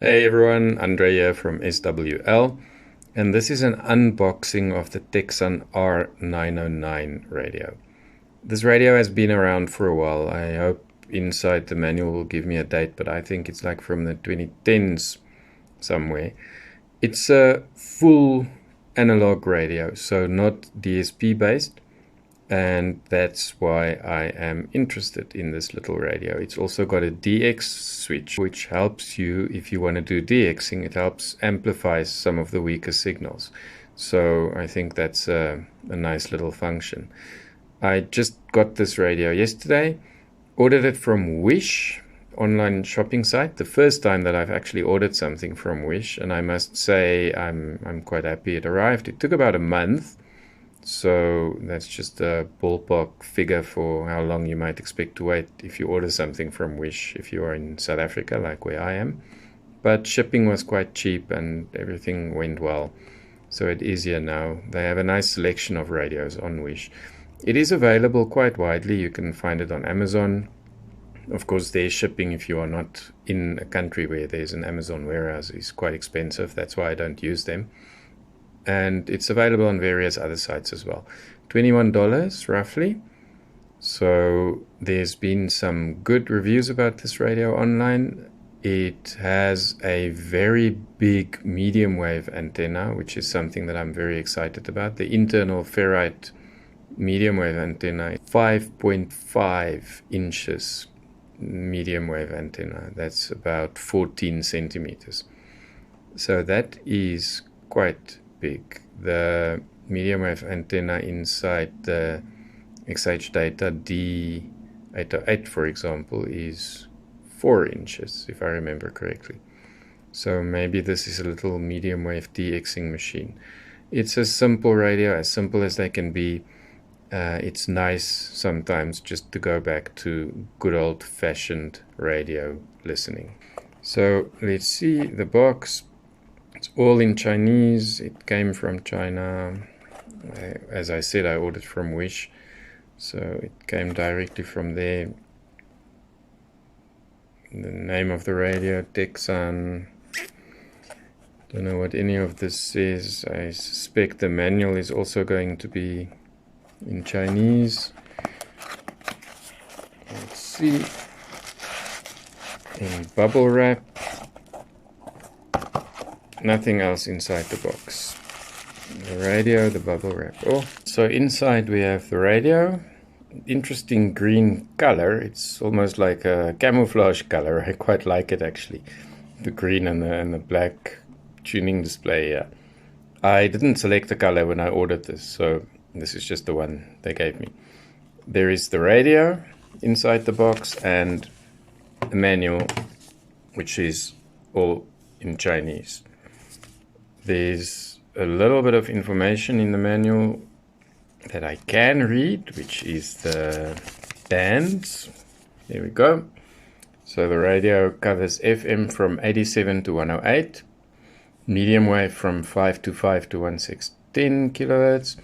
Hey everyone, Andre here from SWL, and this is an unboxing of the Tecsun R-909 radio. This radio has been around for a while. I hope inside the manual will give me a date, but I think it's like from the 2010s somewhere. It's a full analog radio, so not DSP based. And that's why I am interested in this little radio. It's also got a DX switch, which helps you, if you want to do DXing, it helps amplify some of the weaker signals. So I think that's a nice little function. I just got this radio yesterday, ordered it from Wish, online shopping site. The first time that I've actually ordered something from Wish, and I must say I'm quite happy it arrived. It took about a month. So that's just a ballpark figure for how long you might expect to wait if you order something from Wish, if you are in South Africa, like where I am. But shipping was quite cheap and everything went well. So it's easier now. They have a nice selection of radios on Wish. It is available quite widely. You can find it on Amazon. Of course, their shipping, if you are not in a country where there's an Amazon warehouse, is quite expensive. That's why I don't use them. And it's available on various other sites as well. $21 roughly. So there's been some good reviews about this radio online. It has a very big medium wave antenna, which is something that I'm very excited about. The internal ferrite medium wave antenna, 5.5 inches medium wave antenna. That's about 14 centimeters. So that is quite big. The medium wave antenna inside the XH data D808, for example, is 4 inches, if I remember correctly. So maybe this is a little medium wave DXing machine. It's a simple radio, as simple as they can be. It's nice sometimes just to go back to good old-fashioned radio listening. So let's see the box. It's all in Chinese. It came from China. As I said, I ordered from Wish, so it came directly from there. The name of the radio, Tecsun. Don't know what any of this says. I suspect the manual is also going to be in Chinese. Let's see. In bubble wrap. Nothing else inside the box. The radio, the bubble wrap. Oh, so inside we have the radio. Interesting green color. It's almost like a camouflage color. I quite like it actually. The green and the black tuning display. Yeah. I didn't select the color when I ordered this, so this is just the one they gave me. There is the radio inside the box and a manual, which is all in Chinese. There's a little bit of information in the manual that I can read, which is the bands. There we go. So the radio covers FM from 87 to 108, medium wave from 525 to 1610 kilohertz,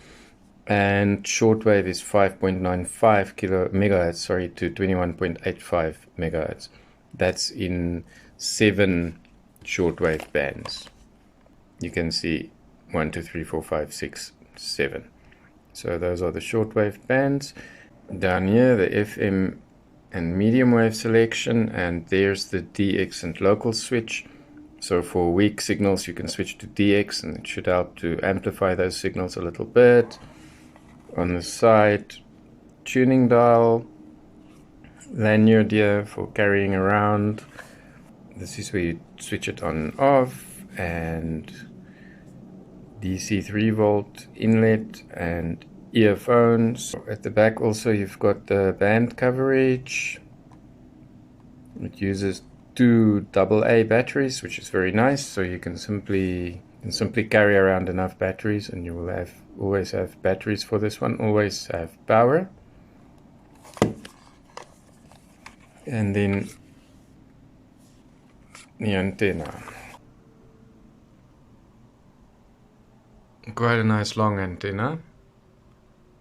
and shortwave is 5.95 megahertz, to 21.85 megahertz. That's in 7 shortwave bands. You can see 1, 2, 3, 4, 5, 6, 7. So those are the shortwave bands. Down here, the FM and medium wave selection, and there's the DX and local switch. So for weak signals, you can switch to DX, and it should help to amplify those signals a little bit. On the side, tuning dial, lanyard here for carrying around. This is where you switch it on and off. And DC 3 volt inlet and earphones. At the back also you've got the band coverage. It uses 2 AA batteries, which is very nice, so you can simply carry around enough batteries and you will always have batteries for this one, always have power. And then the antenna. Quite a nice long antenna.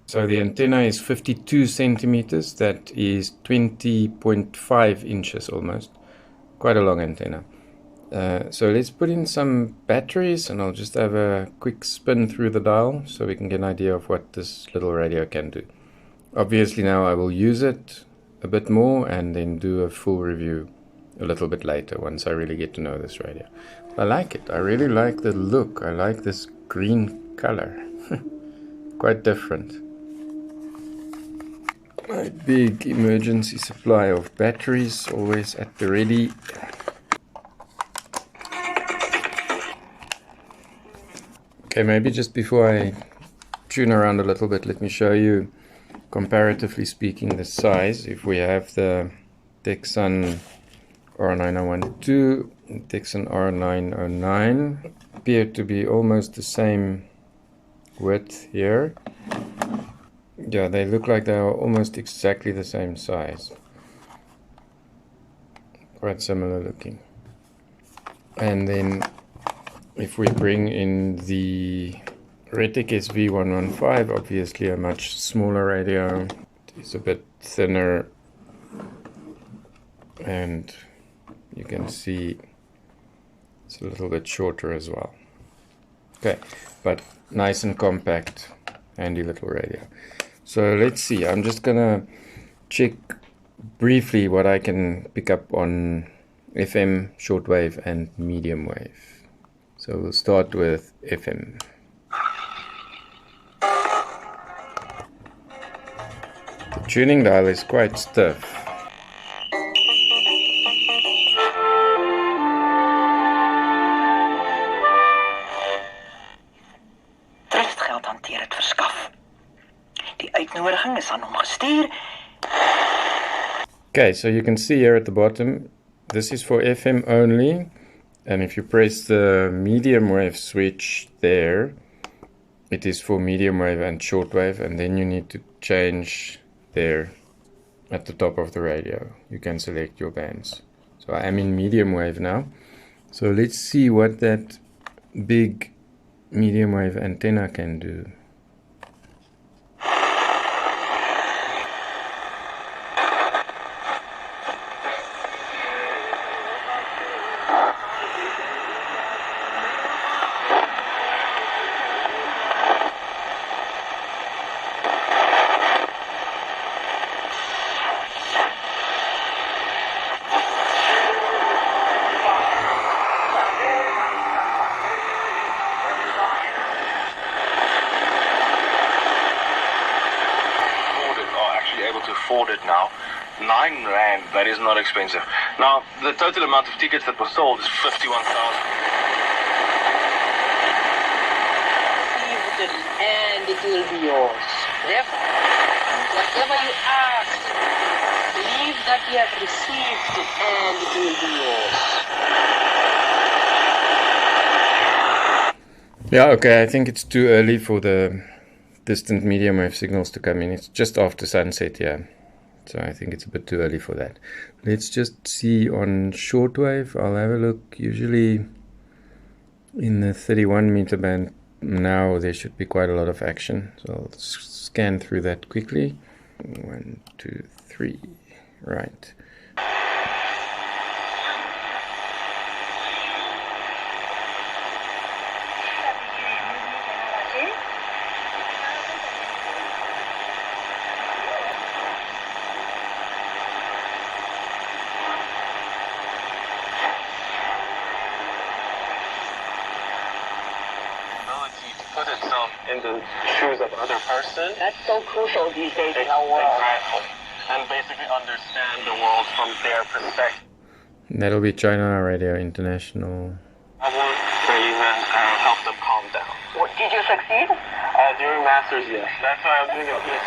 So the antenna is 52 centimeters, that is 20.5 inches almost. Quite a long antenna. So let's put in some batteries, and I'll just have a quick spin through the dial so we can get an idea of what this little radio can do. Obviously now I will use it a bit more and then do a full review a little bit later once I really get to know this radio. I like it. I really like the look. I like this green color. Quite different. My big emergency supply of batteries always at the ready. Okay, maybe just before I tune around a little bit, let me show you, comparatively speaking, the size. If we have the Tecsun R-909 and Tecsun R-909 appear to be almost the same width here. Yeah, they look like they are almost exactly the same size. Quite similar looking. And then if we bring in the Retekess V115, obviously a much smaller radio, it's a bit thinner, and you can see it's a little bit shorter as well. Okay, but nice and compact, handy little radio. So let's see, I'm just gonna check briefly what I can pick up on FM, shortwave and medium wave. So we'll start with FM. The tuning dial is quite stiff. Driftgeld hanteer het verskaf. Die uitnodiging is aan hom gestuur. Okay, so you can see here at the bottom, this is for FM only. And if you press the medium wave switch there, it is for medium wave and shortwave, and then you need to change there at the top of the radio. You can select your bands. So I am in medium wave now. So let's see what that big medium wave antenna can do. Afford it now. R9, that is not expensive. Now, the total amount of tickets that were sold is 51,000. And it will be yours. Therefore, whatever you ask, believe that you have received it and it will be yours. Yeah, okay, I think it's too early for the distant medium wave signals to come in. It's just after sunset, yeah. So I think it's a bit too early for that. Let's just see on shortwave. I'll have a look. Usually in the 31 meter band now there should be quite a lot of action. So I'll scan through that quickly. 1, 2, 3. Right. Put itself in the shoes of other person. That's so crucial these days in our world. Exactly. And basically understand the world from their perspective. That'll be China Radio International. I want to even help them calm down. What, did you succeed? During Masters, yes. That's why I'm doing a piece.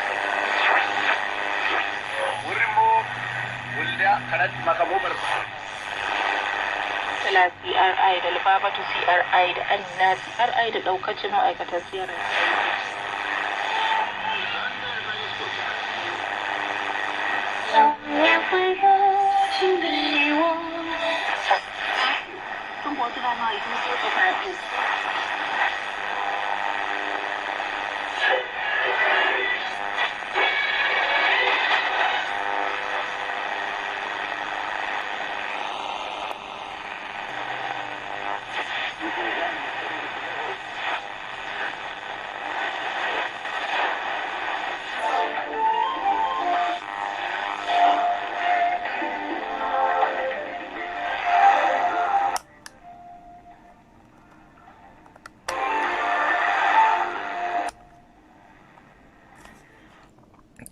CRI da Lubabatu CRI da Amina CRI da daukacin ma'aikatan CRI.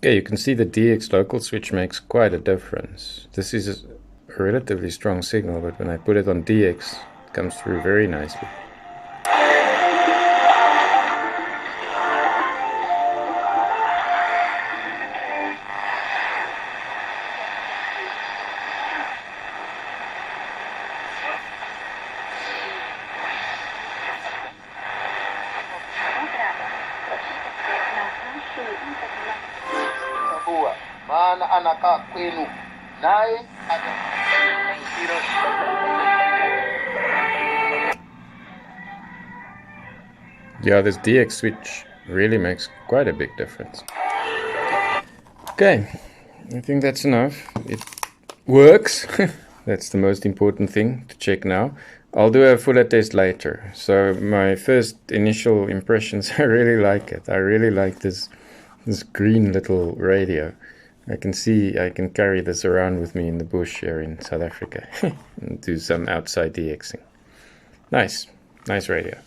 Okay, you can see the DX local switch makes quite a difference. This is a relatively strong signal, but when I put it on DX, it comes through very nicely. Yeah, this DX switch really makes quite a big difference. Okay, I think that's enough. It works. That's the most important thing to check now. I'll do a fuller test later. So my first initial impressions, I really like it. I really like this green little radio. I can see I can carry this around with me in the bush here in South Africa and do some outside DXing. Nice radio.